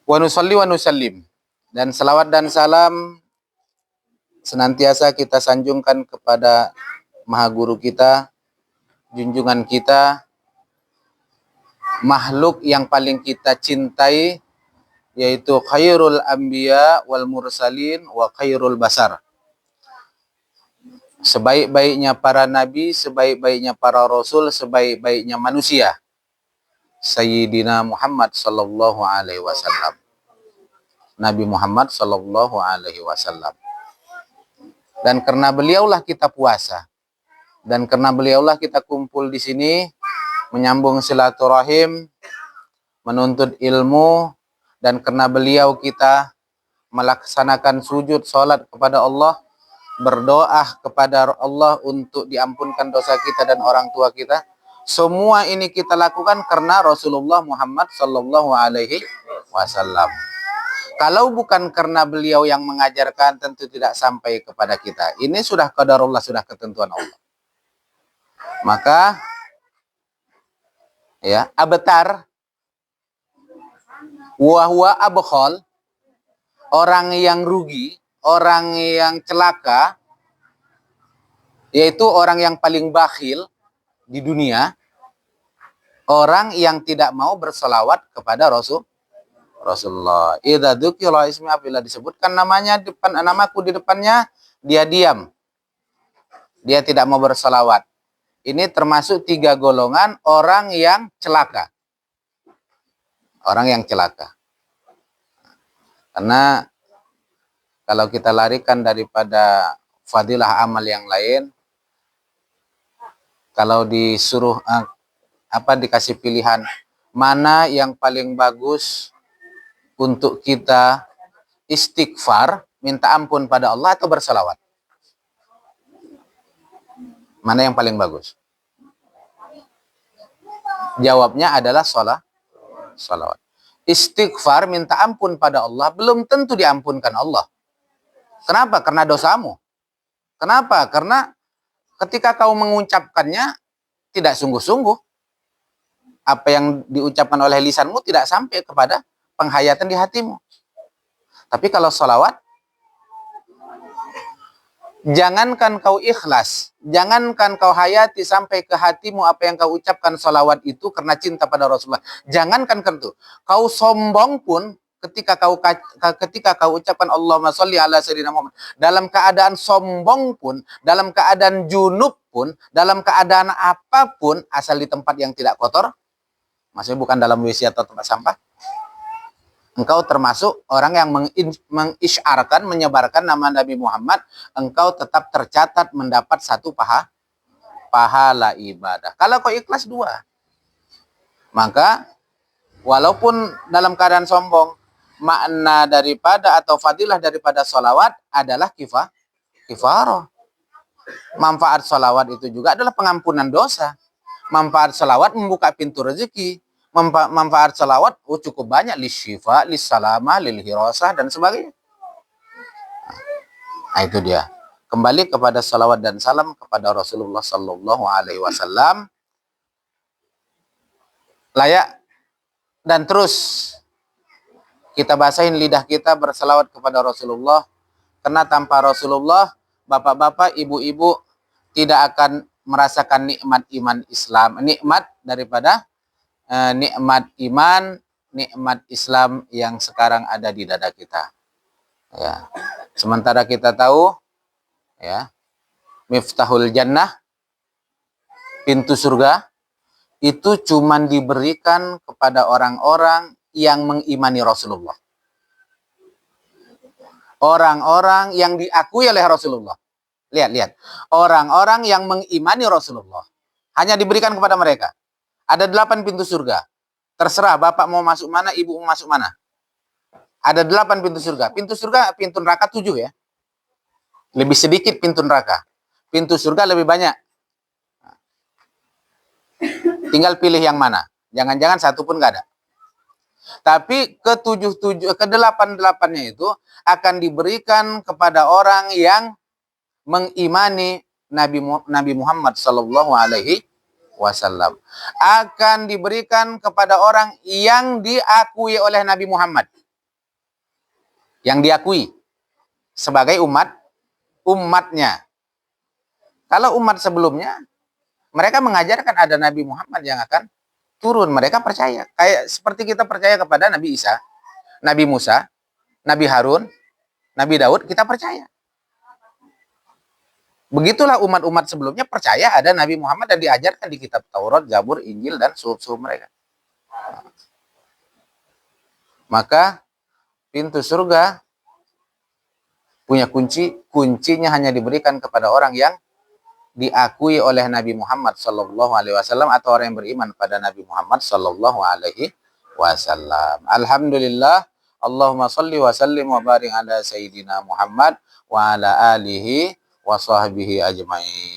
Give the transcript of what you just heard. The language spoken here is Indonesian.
Wa nusalli wa nusallim. Dan salawat dan salam senantiasa kita sanjungkan kepada Maha Guru kita, junjungan kita, makhluk yang paling kita cintai, yaitu khairul anbiya wal mursalin wa khairul basar. Sebaik-baiknya para nabi, sebaik-baiknya para rasul, sebaik-baiknya manusia, Sayyidina Muhammad sallallahu alaihi wasallam. Nabi Muhammad sallallahu alaihi wasallam. Dan karena beliaulah kita puasa. Dan karena beliaulah kita kumpul di sini menyambung silaturahim, menuntut ilmu, dan karena beliau kita melaksanakan sujud salat kepada Allah, berdoa kepada Allah untuk diampunkan dosa kita dan orang tua kita. Semua ini kita lakukan karena Rasulullah Muhammad sallallahu alaihi wasallam. Kalau bukan karena beliau yang mengajarkan, tentu tidak sampai kepada kita. Ini sudah qadarullah, sudah ketentuan Allah. Maka ya, abtar wa huwa abkhal, orang yang rugi, orang yang celaka, yaitu orang yang paling bakhil di dunia, orang yang tidak mau berselawat kepada Rasulullah. Idza dzukira ismi, apabila disebutkan namanya namaku di depannya, dia diam. Dia tidak mau berselawat. Ini termasuk 3 golongan orang yang celaka. Orang yang celaka. Karena kalau kita larikan daripada fadilah amal yang lain, kalau disuruh dikasih pilihan mana yang paling bagus untuk kita istighfar, minta ampun pada Allah atau bersalawat? Mana yang paling bagus? Jawabnya adalah salawat. Istighfar, minta ampun pada Allah, belum tentu diampunkan Allah. Kenapa? Karena dosamu. Kenapa? Karena ketika kau mengucapkannya tidak sungguh-sungguh. Apa yang diucapkan oleh lisanmu tidak sampai kepada penghayatan di hatimu. Tapi kalau salawat, jangankan kau ikhlas, jangankan kau hayati sampai ke hatimu apa yang kau ucapkan salawat itu karena cinta pada Rasulullah. Jangankan itu, kau sombong pun ketika kau ucapkan Allahumma sholli ala sayyidina Muhammad, dalam keadaan sombong pun, dalam keadaan junub pun, dalam keadaan apapun, asal di tempat yang tidak kotor, maksudnya bukan dalam WC atau tempat sampah, engkau termasuk orang yang mengisyarkan, menyebarkan nama Nabi Muhammad, engkau tetap tercatat mendapat 1 pahala ibadah. Kalau kau ikhlas 2, maka walaupun dalam keadaan sombong, makna daripada atau fadilah daripada sholawat adalah kifarah. Manfaat sholawat itu juga adalah pengampunan dosa. Manfaat sholawat membuka pintu rezeki. Manfaat salawat cukup banyak, lisyifa, lissalama, lilhirasah, dan sebagainya. Nah, itu dia. Kembali kepada salawat dan salam kepada Rasulullah sallallahu alaihi wasallam. Layak dan terus kita basahin lidah kita bersalawat kepada Rasulullah, karena tanpa Rasulullah, bapak-bapak, ibu-ibu tidak akan merasakan nikmat iman Islam, nikmat daripada nikmat iman, nikmat Islam yang sekarang ada di dada kita. Ya. Sementara kita tahu, ya, miftahul jannah, pintu surga, itu cuman diberikan kepada orang-orang yang mengimani Rasulullah. Orang-orang yang diakui oleh Rasulullah. Lihat. Orang-orang yang mengimani Rasulullah. Hanya diberikan kepada mereka. Ada 8 pintu surga. Terserah bapak mau masuk mana, ibu mau masuk mana. Ada 8 pintu surga. Pintu surga, pintu neraka 7 ya. Lebih sedikit pintu neraka. Pintu surga lebih banyak. Tinggal pilih yang mana. Jangan-jangan 1 pun nggak ada. Tapi ke-8-8-nya itu akan diberikan kepada orang yang mengimani Nabi Muhammad sallallahu alaihi wasallam. Akan diberikan kepada orang yang diakui oleh Nabi Muhammad. yang diakui sebagai umatnya. Kalau umat sebelumnya, mereka mengajarkan ada Nabi Muhammad yang akan turun, mereka percaya. Kayak seperti kita percaya kepada Nabi Isa, Nabi Musa, Nabi Harun, Nabi Daud, kita percaya. Begitulah umat-umat sebelumnya percaya ada Nabi Muhammad dan diajarkan di kitab Taurat, Zabur, Injil, dan suhuf mereka. Maka pintu surga punya kunci, kuncinya hanya diberikan kepada orang yang diakui oleh Nabi Muhammad Sallallahu Alaihi Wasallam atau orang yang beriman pada Nabi Muhammad Sallallahu Alaihi Wasallam. Alhamdulillah, Allahumma salli wa sallim wa barik ala Sayyidina Muhammad wa ala alihi wa sahbihi ajma'in.